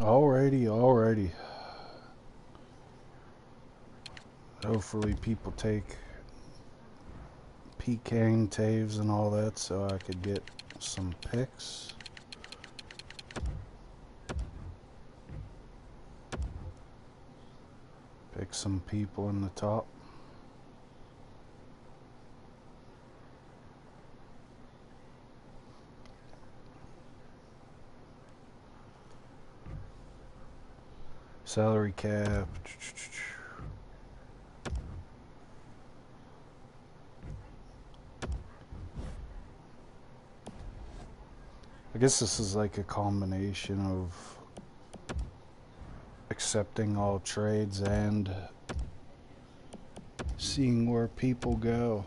Alrighty. Hopefully people take pecan taves and all that so I could get some picks. Pick some people in the top. Salary cap. I guess this is like a combination of accepting all trades and seeing where people go.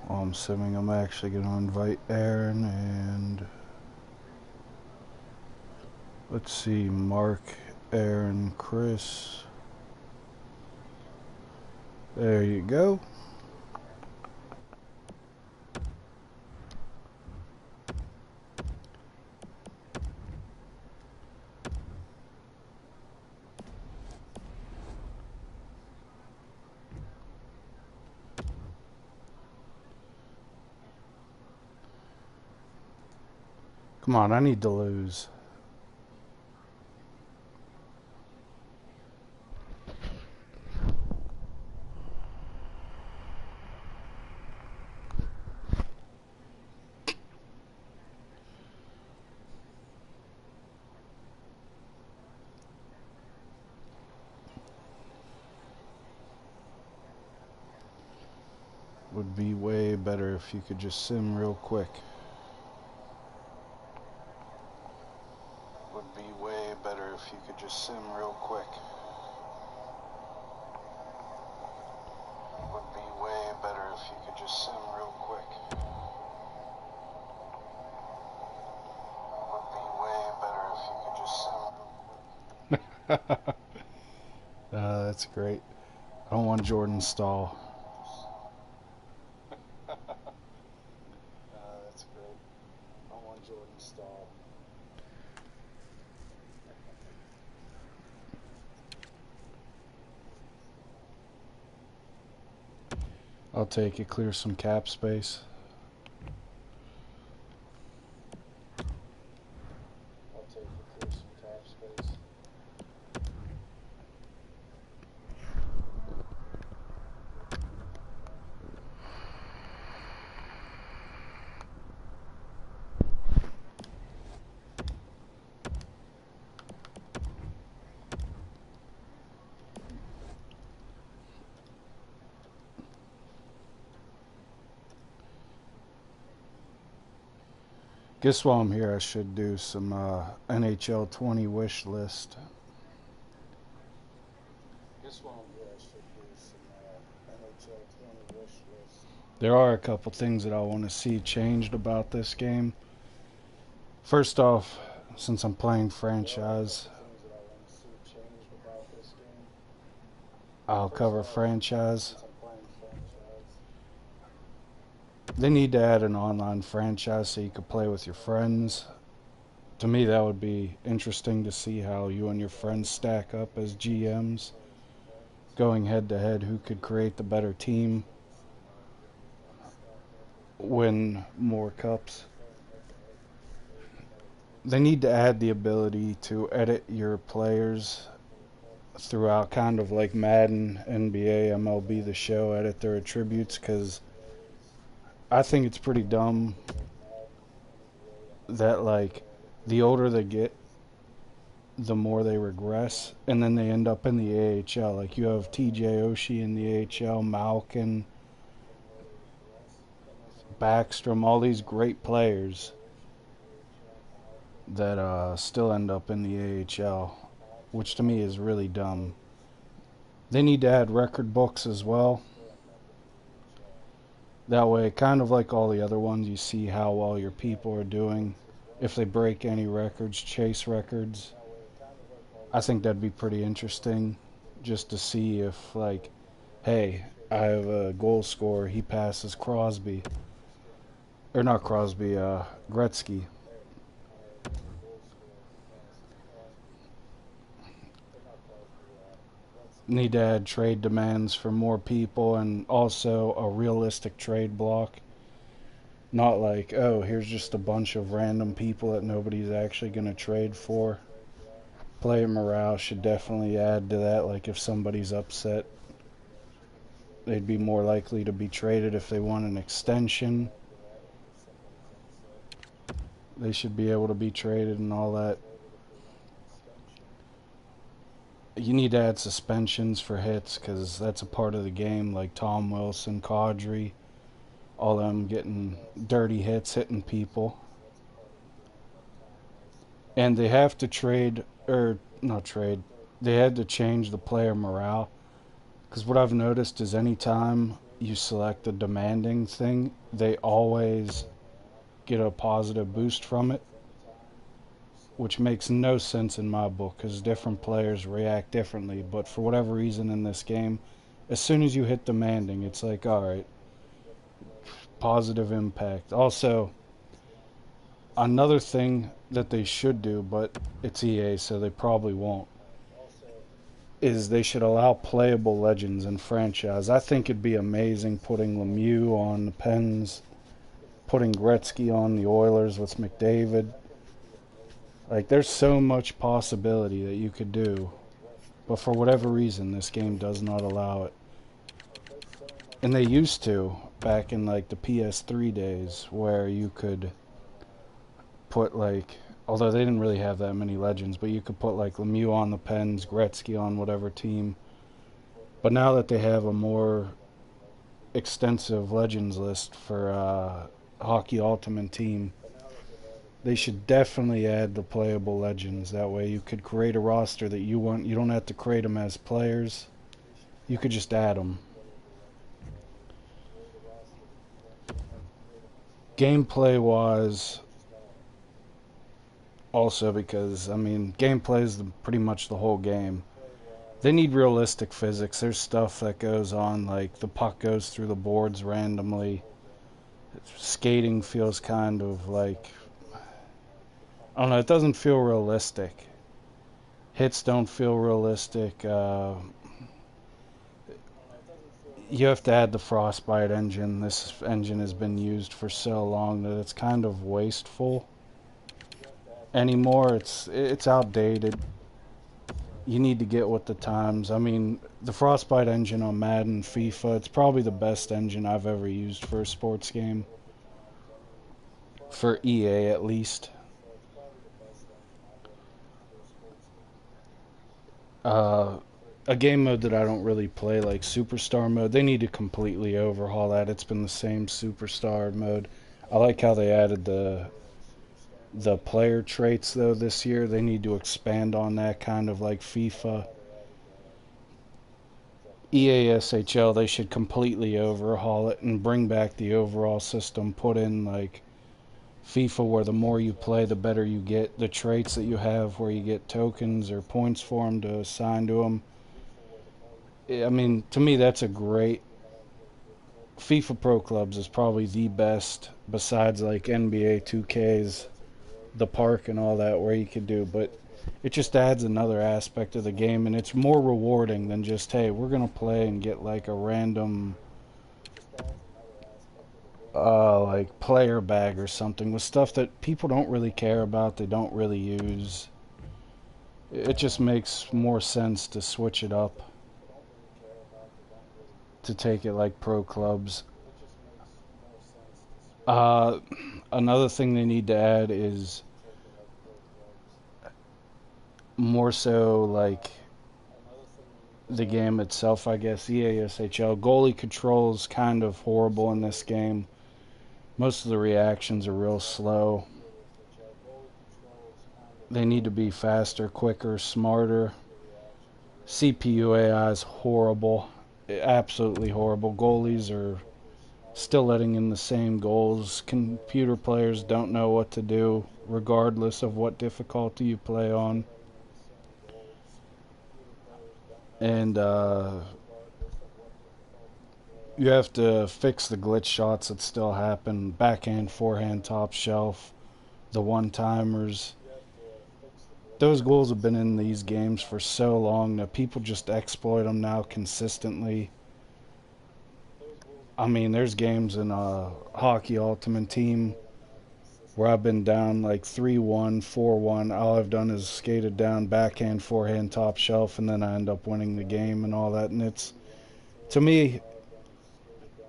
Well, I'm assuming I'm actually going to invite Aaron and let's see, Mark, Aaron, Chris. There you go. Come on, I need to lose. Would be way better if you could just sim real quick. Would be way better if you could just sim real quick. Would be way better if you could just sim real quick. Would be way better if you could just sim real quick. That's great. I don't want Jordan Stahl. That's great. I don't want Jordan Stahl. I'll take it. Clear some cap space. I'll take it. Clear some cap space. Guess while I'm here, I should do some NHL 20 wish list. Guess while I'm here, I should do some NHL 20 wish list. There are a couple things that I want to see changed about this game. First off, since I'm playing franchise, I'll cover franchise. They need to add an online franchise so you could play with your friends. To me, that would be interesting to see how you and your friends stack up as GMs, going head to head, who could create the better team, win more cups. They need to add the ability to edit your players throughout, kind of like Madden, NBA, MLB, The Show, edit their attributes, because I think it's pretty dumb that, like, the older they get, the more they regress, and then they end up in the AHL. Like, you have TJ Oshie in the AHL, Malkin, Backstrom, all these great players that still end up in the AHL, which to me is really dumb. They need to add record books as well. That way, kind of like all the other ones, you see how well your people are doing. If they break any records, chase records, I think that'd be pretty interesting just to see if, like, hey, I have a goal scorer, he passes Crosby. Or not Crosby, Gretzky. Need to add trade demands for more people and also a realistic trade block. Not like, oh, here's just a bunch of random people that nobody's actually going to trade for. Player morale should definitely add to that. Like, if somebody's upset, they'd be more likely to be traded if they want an extension. They should be able to be traded and all that. You need to add suspensions for hits because that's a part of the game. Like Tom Wilson, Kadri, all them getting dirty hits, hitting people. And they have to trade, or not trade, they had to change the player morale. Because what I've noticed is anytime you select the demanding thing, they always get a positive boost from it, which makes no sense in my book because different players react differently. But for whatever reason in this game, as soon as you hit demanding, it's like, all right, positive impact. Also, another thing that they should do, but it's EA, so they probably won't, is they should allow playable legends in franchise. I think it'd be amazing putting Lemieux on the Pens, putting Gretzky on the Oilers with McDavid. Like, there's so much possibility that you could do, but for whatever reason, this game does not allow it. And they used to back in like the PS3 days, where you could put like, although they didn't really have that many legends, but you could put like Lemieux on the Pens, Gretzky on whatever team. But now that they have a more extensive legends list for Hockey Ultimate Team, they should definitely add the playable legends. That way you could create a roster that you want. You don't have to create them as players. You could just add them. Gameplay wise, also, because I mean, gameplay is pretty much the whole game. They need realistic physics. There's stuff that goes on, like the puck goes through the boards randomly. Skating feels kind of like, I don't know, it doesn't feel realistic. Hits don't feel realistic. You have to add the Frostbite engine. This engine has been used for so long that it's kind of wasteful anymore. It's outdated. You need to get with the times. I mean, the Frostbite engine on Madden, FIFA, it's probably the best engine I've ever used for a sports game. For EA, at least. A game mode that I don't really play, like Superstar mode, they need to completely overhaul that. It's been the same Superstar mode. I like how they added the player traits though this year. They need to expand on that, kind of like FIFA. EA SHL, they should completely overhaul it and bring back the overall system. Put in like FIFA, where the more you play, the better you get. The traits that you have, where you get tokens or points for them to assign to them. I mean, to me, that's a great. FIFA Pro Clubs is probably the best, besides like NBA 2K's, the park and all that, where you could do. But it just adds another aspect of the game, and it's more rewarding than just, hey, we're gonna play and get like a random like player bag or something with stuff that people don't really care about, they don't really use. It just makes more sense to switch it up, to take it like pro clubs. Uh, Another thing they need to add is more so like the game itself, I guess. EASHL goalie controls kind of horrible in this game. Most of the reactions are real slow. They need to be faster, quicker, smarter. CPU AI is horrible, absolutely horrible. Goalies are still letting in the same goals. Computer players don't know what to do, regardless of what difficulty you play on. And you have to fix the glitch shots that still happen. Backhand, forehand, top shelf, the one-timers. Those goals have been in these games for so long that people just exploit them now consistently. I mean, there's games in Hockey Ultimate Team where I've been down like 3-1, 4-1. All I've done is skated down backhand, forehand, top shelf, and then I end up winning the game and all that. And it's, to me,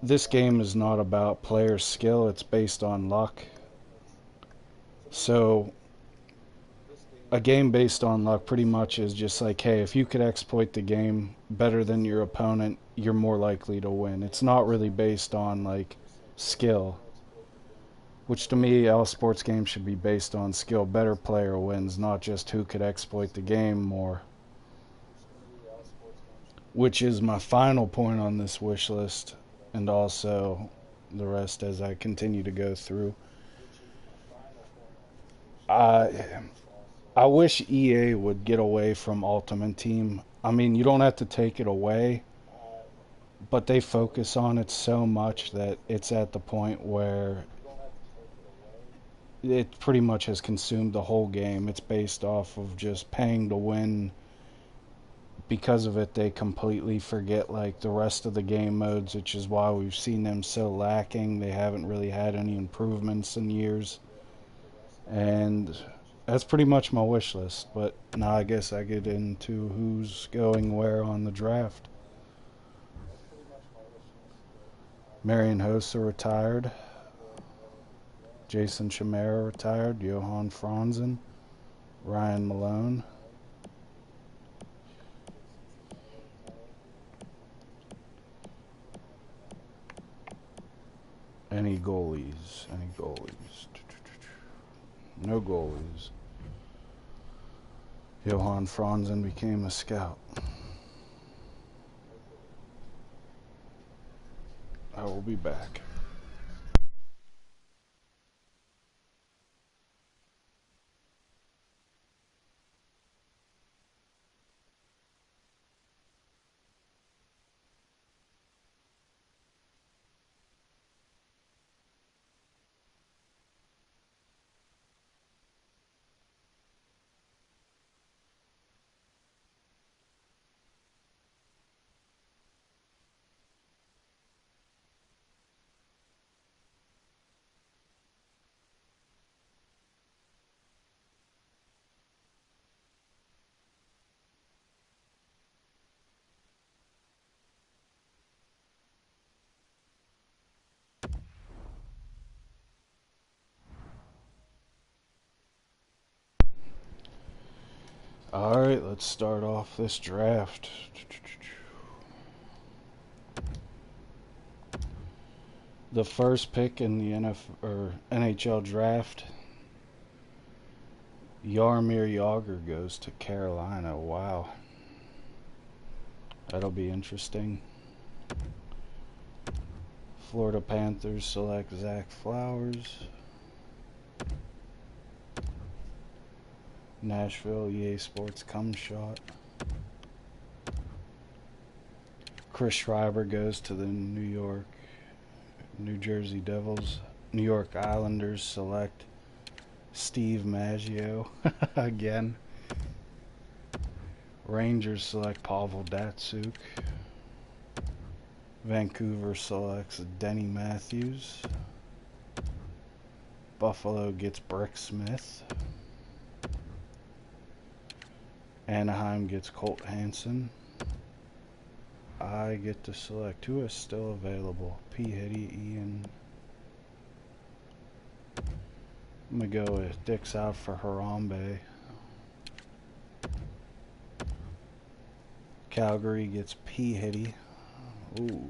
this game is not about player skill, it's based on luck. So, a game based on luck pretty much is just like, hey, if you could exploit the game better than your opponent, you're more likely to win. It's not really based on like skill, which to me, all sports games should be based on skill. Better player wins, not just who could exploit the game more. Which is my final point on this wish list, and also the rest as I continue to go through. I I wish EA would get away from Ultimate Team. I mean, you don't have to take it away, but they focus on it so much that it's at the point where it pretty much has consumed the whole game. It's based off of just paying to win. Because of it, they completely forget like the rest of the game modes, which is why we've seen them so lacking. They haven't really had any improvements in years, and that's pretty much my wish list. But now I guess I get into who's going where on the draft. Marian Hossa retired. Jason Chimera retired. Johan Franzen. Ryan Malone. Any goalies? Any goalies? No goalies. Johan Franzen became a scout. I will be back. Alright, let's start off this draft. The first pick in the NHL draft, Jaromir Jagr goes to Carolina. Wow. That'll be interesting. Florida Panthers select Zach Flowers. Nashville EA Sports come shot. Chris Schreiber goes to the New Jersey Devils. New York Islanders select Steve Maggio again. Rangers select Pavel Datsyuk. Vancouver selects Denny Matthews. Buffalo gets Brick Smith. Anaheim gets Colt Hansen. I get to select who is still available. P. Hitty, Ian. I'm going to go with Dick's out for Harambe. Calgary gets P. Hitty. Ooh.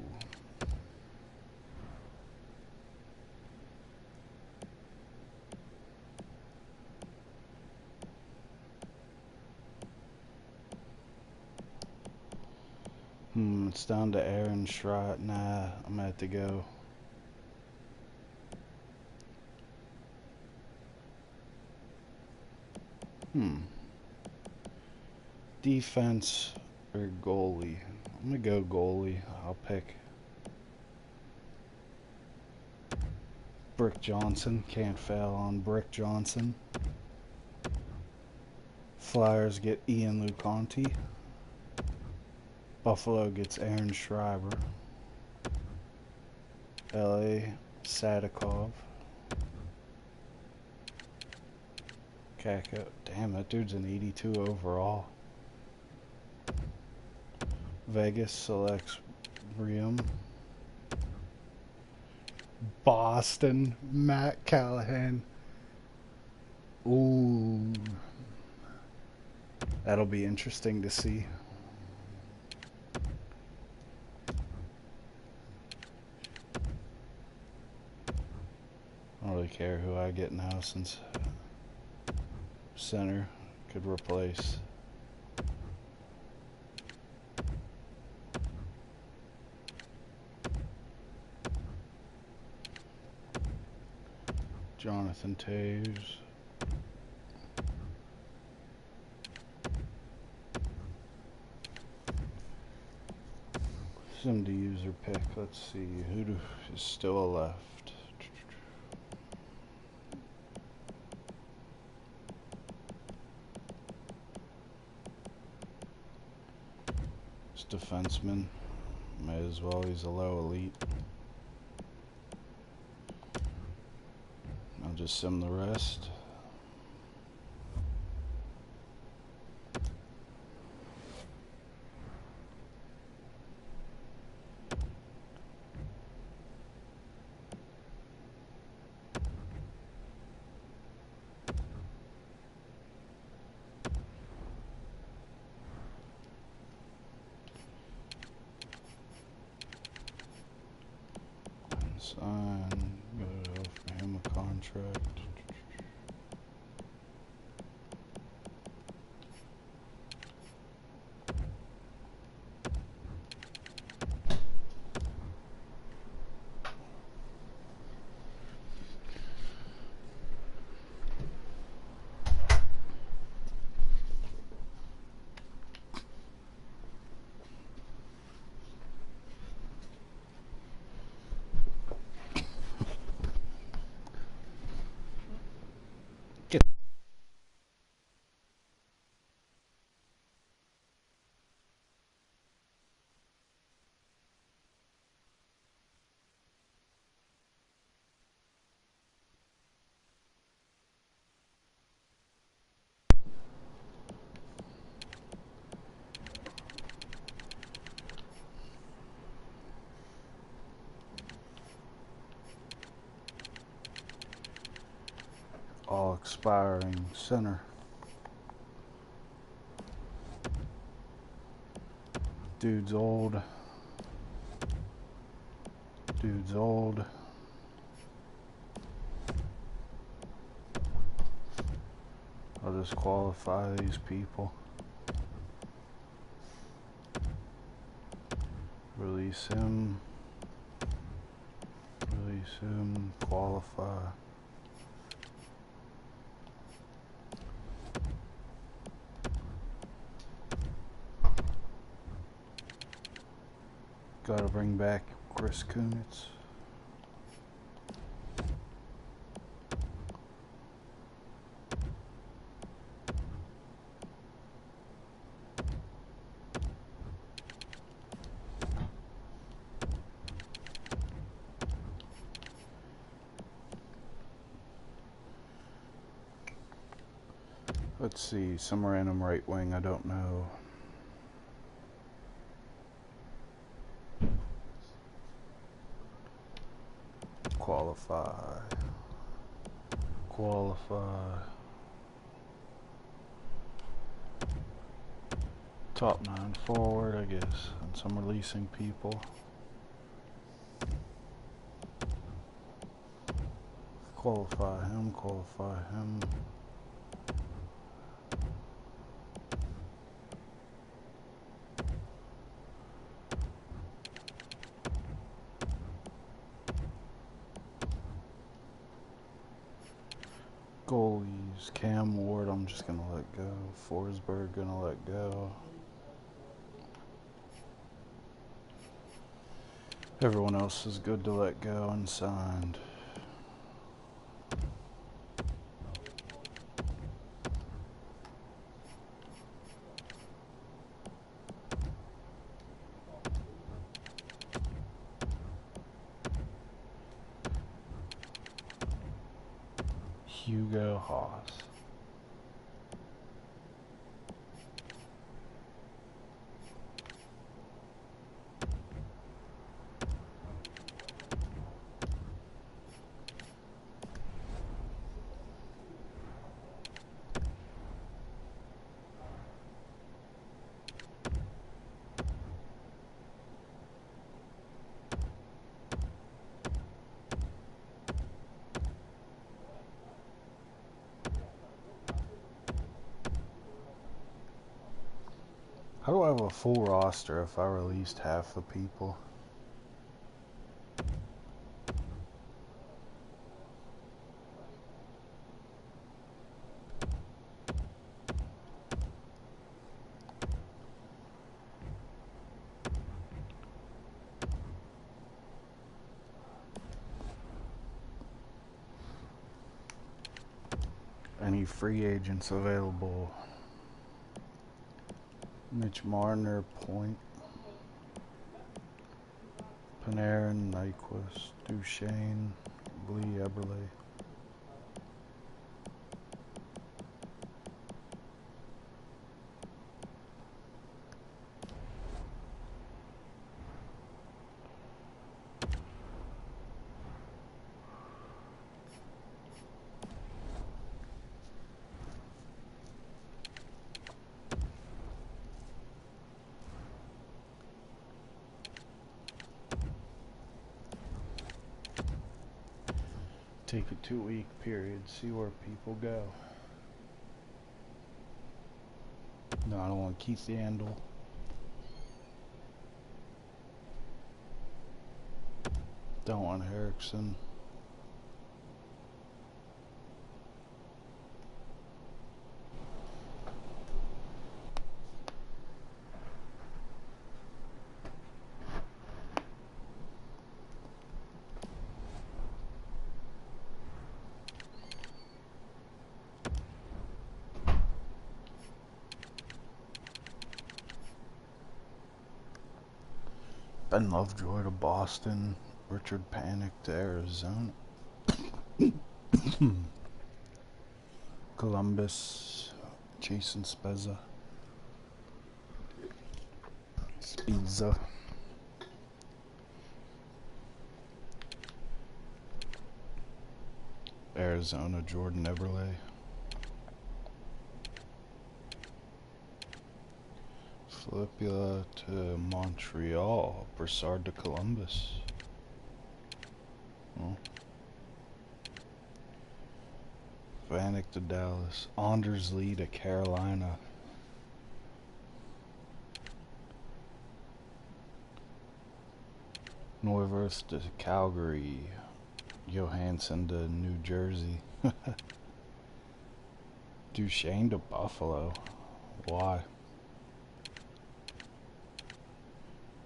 It's down to Aaron Schrott. Nah, I'm going to have to go Hmm. Defense or goalie? I'm gonna go goalie. I'll pick Brick Johnson. Can't fail on Brick Johnson. Flyers get Ian Lucanti. Buffalo gets Aaron Schreiber. LA, Sadikov. Kako. Damn, that dude's an 82 overall. Vegas selects Briam. Boston, Matt Callahan. Ooh. That'll be interesting to see. I don't really care who I get now since center could replace. Jonathan Toews. Sim to user pick. Let's see who is still left. It's defenseman. May as well. He's a low elite. I'll just sim the rest. Sign. Go for him a contract. All expiring center. Dude's old. Dude's old. I'll just qualify these people. Release him. Release him. Qualify. Gotta bring back Chris Kunitz. Let's see, some random right wing, I don't know. Qualify. Qualify. Top 9 forward, I guess, and some releasing people. Qualify him, qualify him. Goalies, Cam Ward, I'm just going to let go. Forsberg, going to let go. Everyone else is good to let go and signed. Hugo Haas. How do I have a full roster if I released half the people? Any free agents available? Mitch Marner, Point. Panarin, Nyquist, Duchesne, Lee Eberle. Take a 2-week period, see where people go. No, I don't want Keith Yandel. Don't want Erickson. Ben Lovejoy to Boston. Richard Panik to Arizona. Columbus. Jason Spezza. Spezza. Arizona, Jordan Eberle. Filipula to Montreal. Broussard to Columbus. Oh. Vanek to Dallas. Anders Lee to Carolina. Neuwirth to Calgary. Johansson to New Jersey. Duchesne to Buffalo. Why?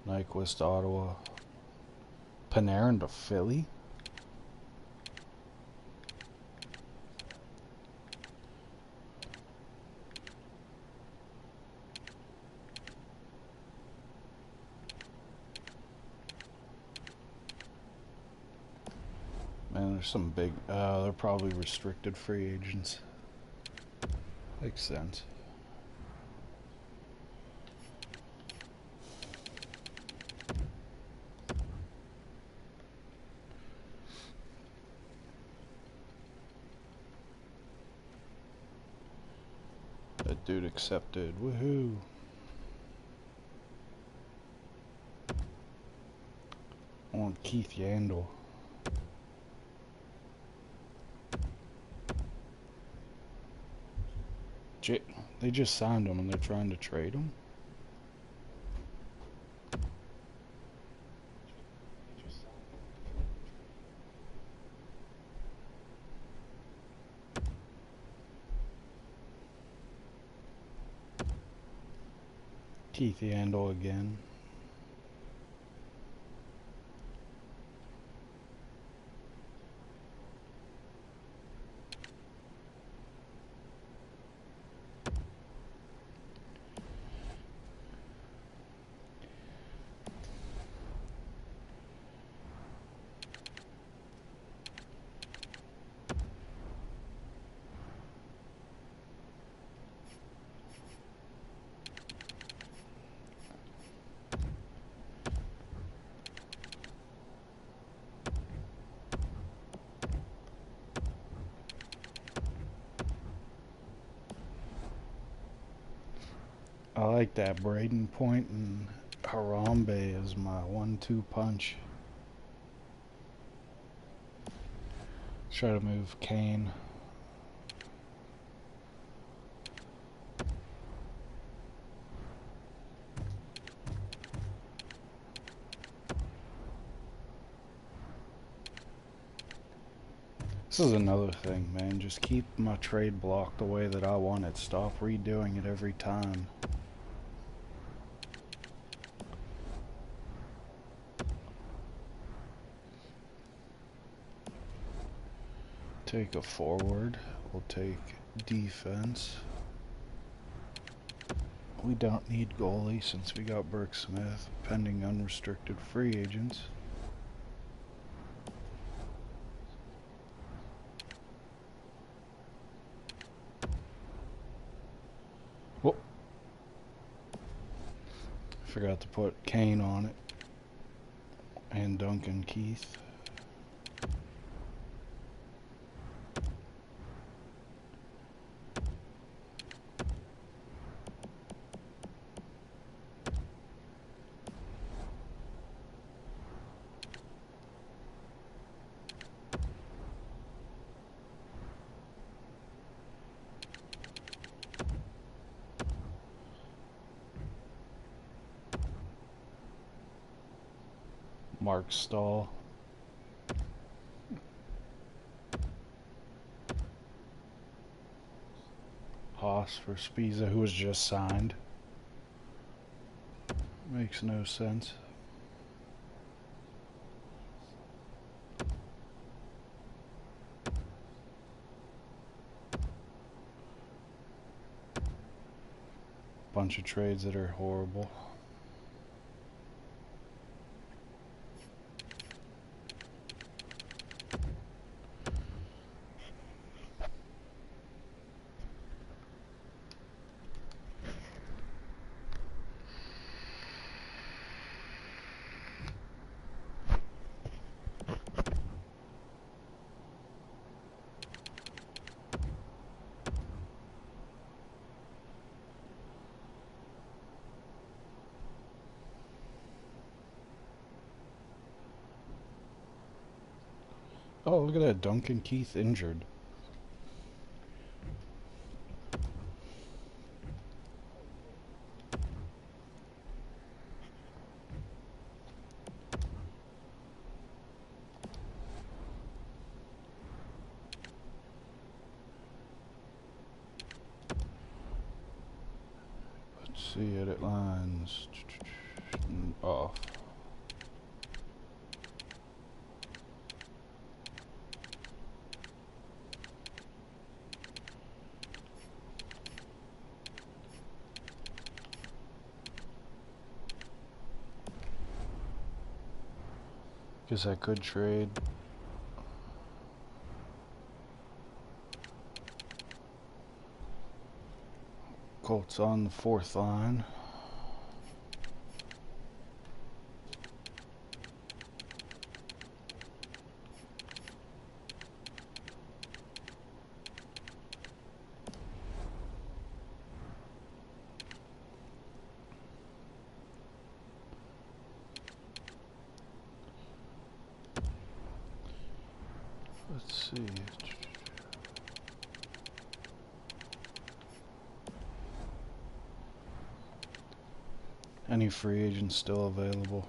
Nyquist to Ottawa. Panarin to Philly. Man, there's some big, they're probably restricted free agents. Makes sense. That dude accepted. Woohoo. I want Keith Yandel. They just signed him and they're trying to trade him? Keith Yandel again. I like that Braden Point and Harambe as my 1-2 punch. Try to move Kane. This is another thing, man. Just keep my trade block the way that I want it. Stop redoing it every time. Take a forward. We'll take defense. We don't need goalie since we got Burke Smith, pending unrestricted free agents. Whoop. Forgot to put Kane on it. And Duncan Keith. Mark Stahl. Haas for Spiza, who was just signed. Makes no sense. Bunch of trades that are horrible. Oh, look at that. Duncan Keith injured. Let's see, edit lines. Off. Guess I could trade. Colts on the fourth line. Let's see. Any free agents still available?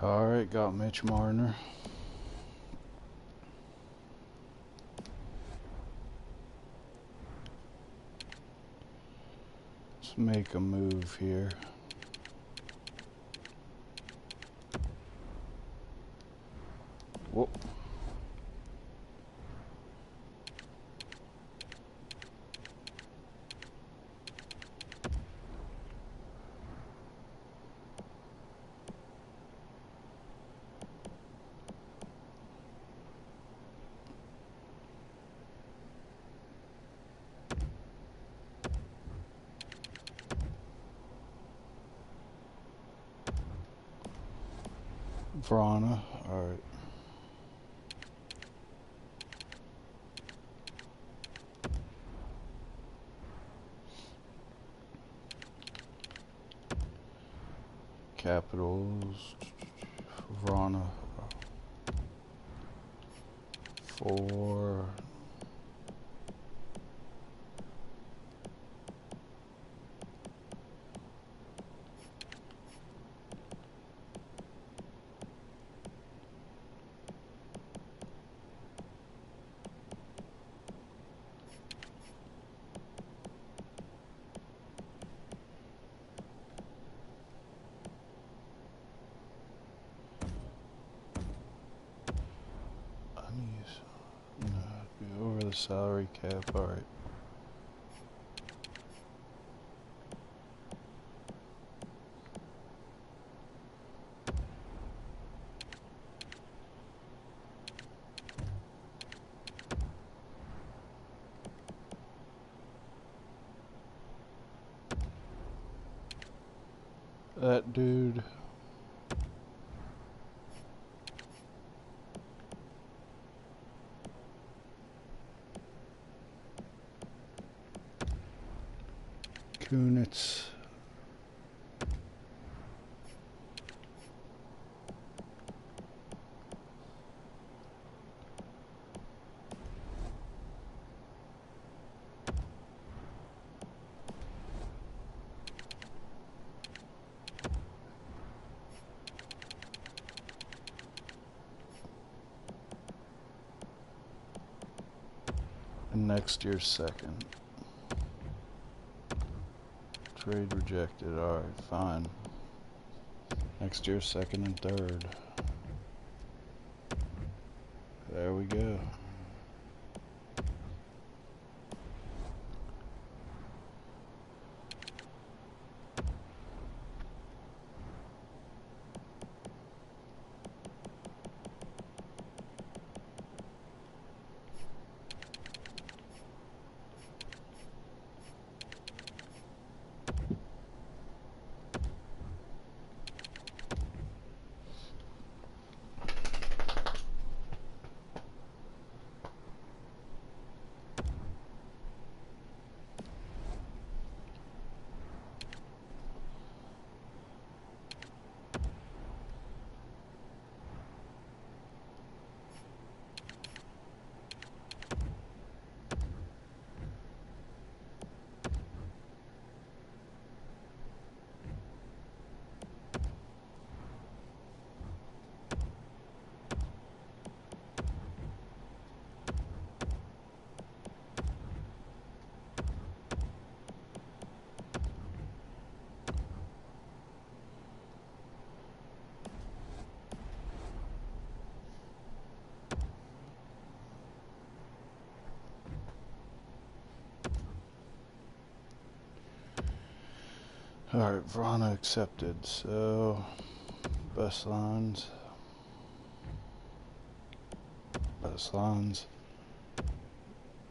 Alright, got Mitch Marner. Let's make a move here. Whoop. Vrana, alright. Capitals, Vrana, 4. Over the salary cap, alright. That dude. Kunitz. And next year's second. Trade rejected. Alright, fine. Next year's second and third. There we go. Alright, Vrana accepted, so best lines. Best lines.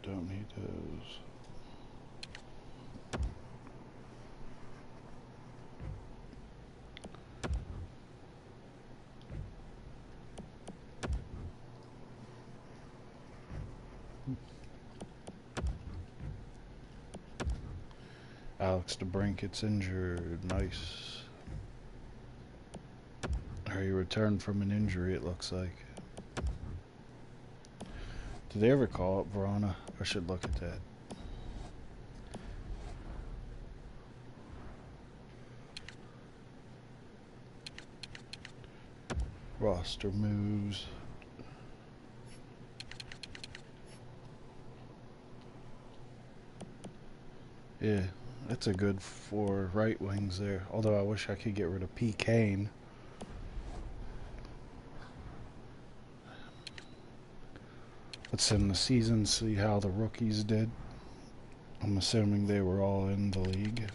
Don't need those. Alex DeBrinket's injured. Nice. Or he returned from an injury, it looks like. Did they ever call up Vrana? I should look at that. Roster moves. Yeah, that's a good 4 right wings there. Although I wish I could get rid of P. Kane. Let's end the season, see how the rookies did. I'm assuming they were all in the league.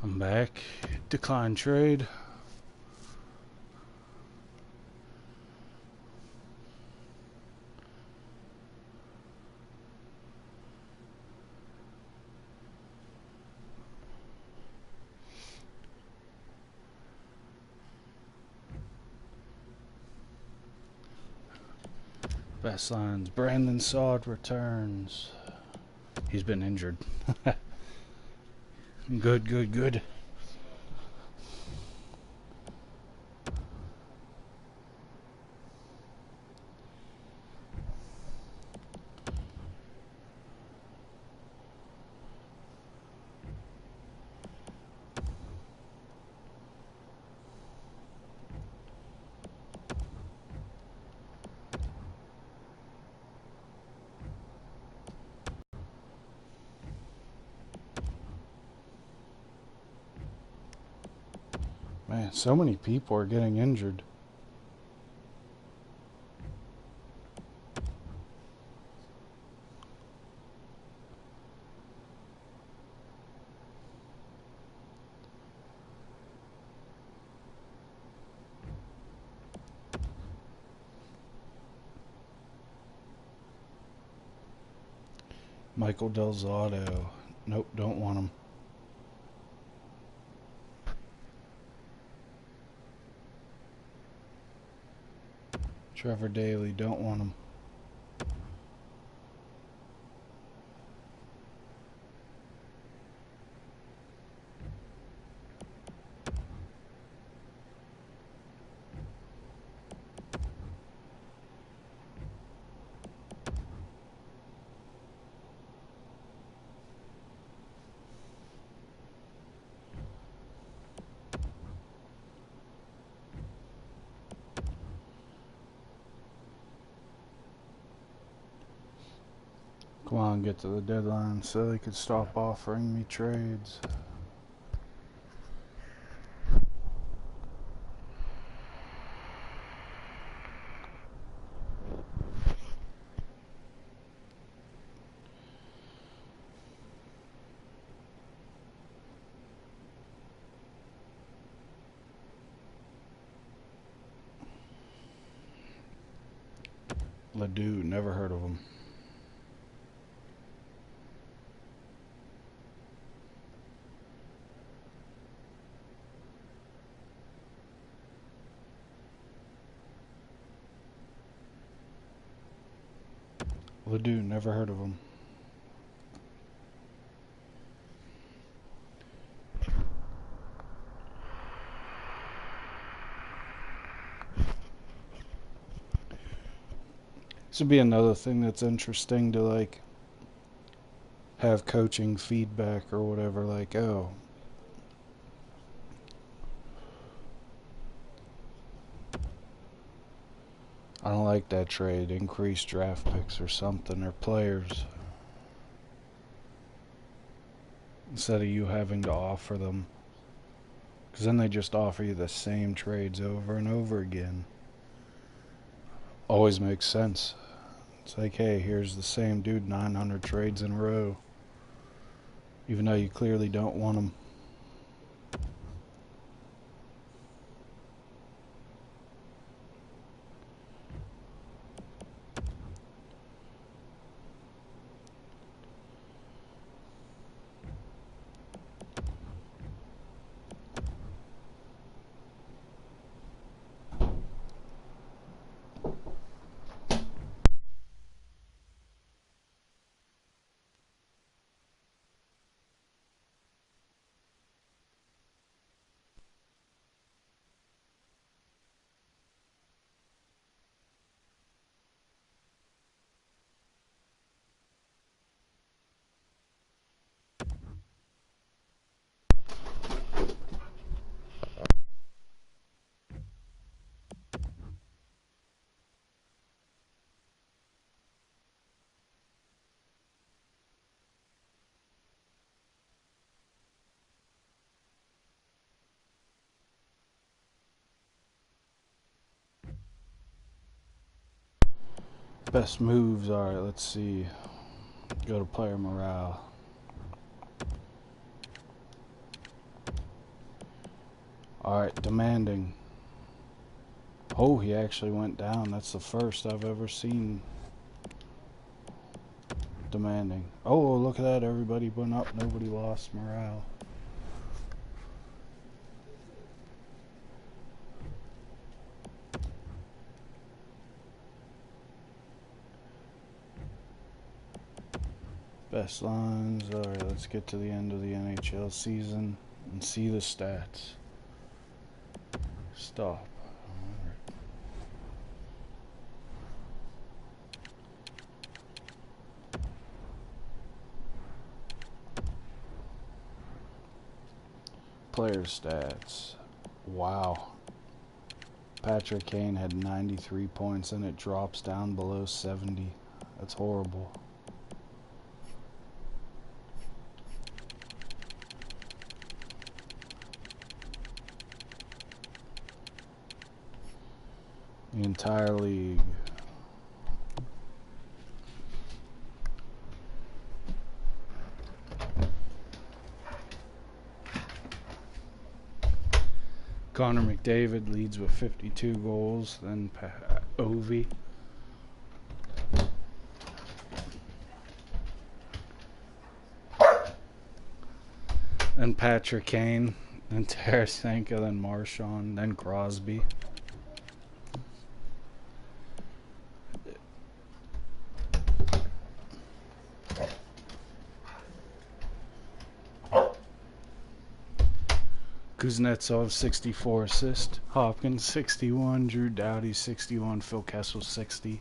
I'm back. Decline trade. Best lines. Brandon Saad returns. He's been injured. Good. Man, so many people are getting injured. Michael Del Zotto. Nope, don't want him. Trevor Daley, don't want him. Come on, get to the deadline so they could stop offering me trades. Ledoux, never heard of him. Ledoux, never heard of him. This would be another thing that's interesting to like have coaching feedback or whatever, like, oh, I don't like that trade, increase draft picks or something, or players, instead of you having to offer them, because then they just offer you the same trades over and over again. Always makes sense. It's like, hey, here's the same dude 900 trades in a row, even though you clearly don't want them. Best moves, alright, let's see. Go to player morale. Alright, demanding. Oh, he actually went down. That's the first I've ever seen demanding. Oh, look at that. Everybody went up. Nobody lost morale. Best lines. Alright, let's get to the end of the NHL season and see the stats. Stop. Player stats. Wow. Patrick Kane had 93 points and it drops down below 70. That's horrible. The entire league. Connor McDavid leads with 52 goals, then Ovi. Then Patrick Kane, then Tarasenko, then Marchand, then Crosby. Kuznetsov 64 assists, Hopkins 61, Drew Doughty 61, Phil Kessel 60.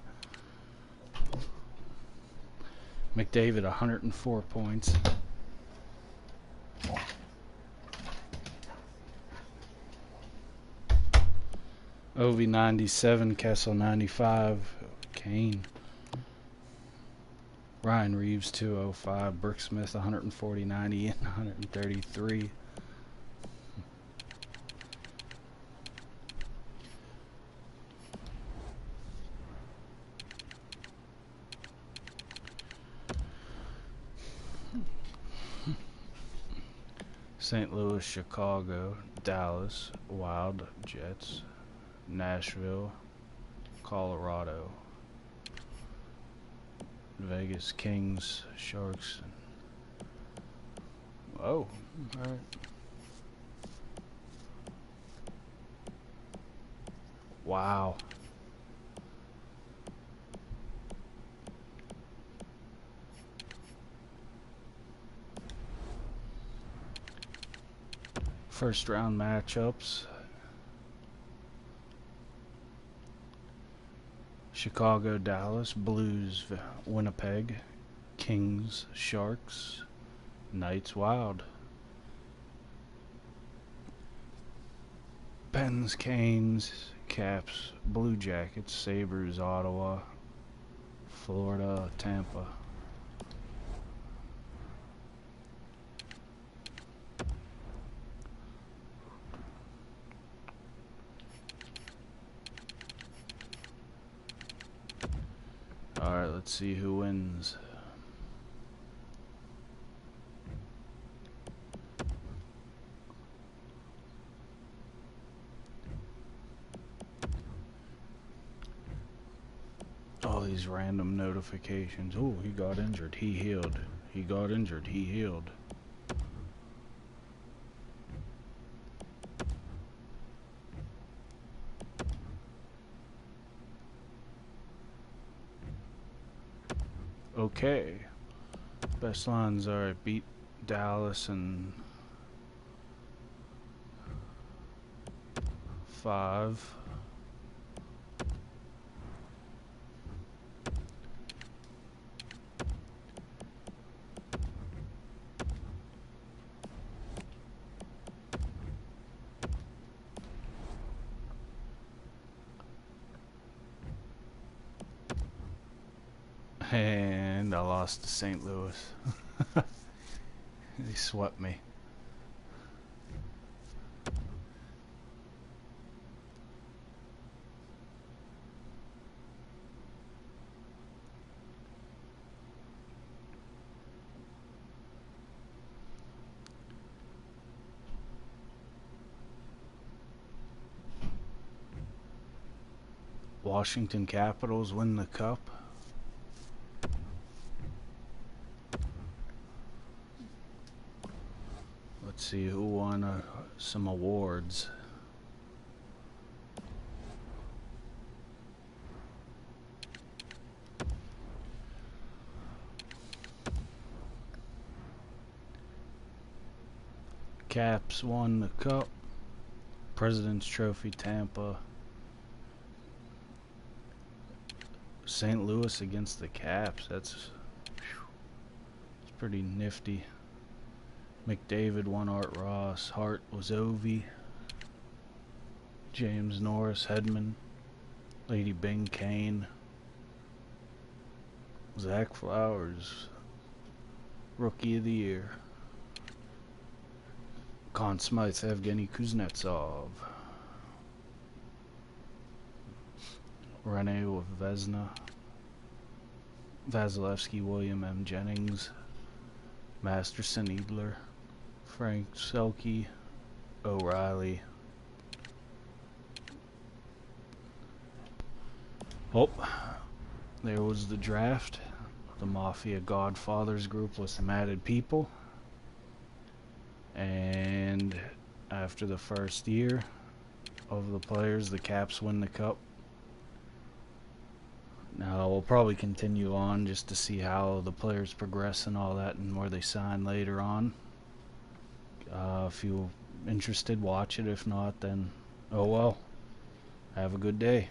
McDavid 104 points. Ovi 97, Kessel 95, Kane. Ryan Reeves 205, Brooke Smith 140, 90, and 133. St. Louis, Chicago, Dallas, Wild, Jets, Nashville, Colorado, Vegas, Kings, Sharks. Oh, alright. Wow. First round matchups. Chicago, Dallas, Blues, Winnipeg, Kings, Sharks, Knights, Wild. Pens, Canes, Caps, Blue Jackets, Sabres, Ottawa, Florida, Tampa. Alright, let's see who wins. All these random notifications. Oh, he got injured. He healed. He got injured. He healed. Okay. Best lines are beat Dallas in 5. And I lost to St. Louis. They swept me. Washington Capitals win the cup. Let's see who won some awards. Caps won the cup. President's Trophy, Tampa. St. Louis against the Caps. It's pretty nifty. McDavid won Art Ross. Hart was Ovi. James Norris, Hedman. Lady Bing, Kane. Zach Flowers, Rookie of the Year. Conn Smythe, Evgeny Kuznetsov. Rene with Vezina. Vasilevsky, William M. Jennings. Masterson, Edler. Frank Selke. O'Reilly. Oh, there was the draft. The Mafia Godfathers group with some added people. And after the first year of the players, the Caps win the cup. Now we'll probably continue on just to see how the players progress and all that and where they sign later on. If you're interested, watch it. If not, then oh well. Have a good day.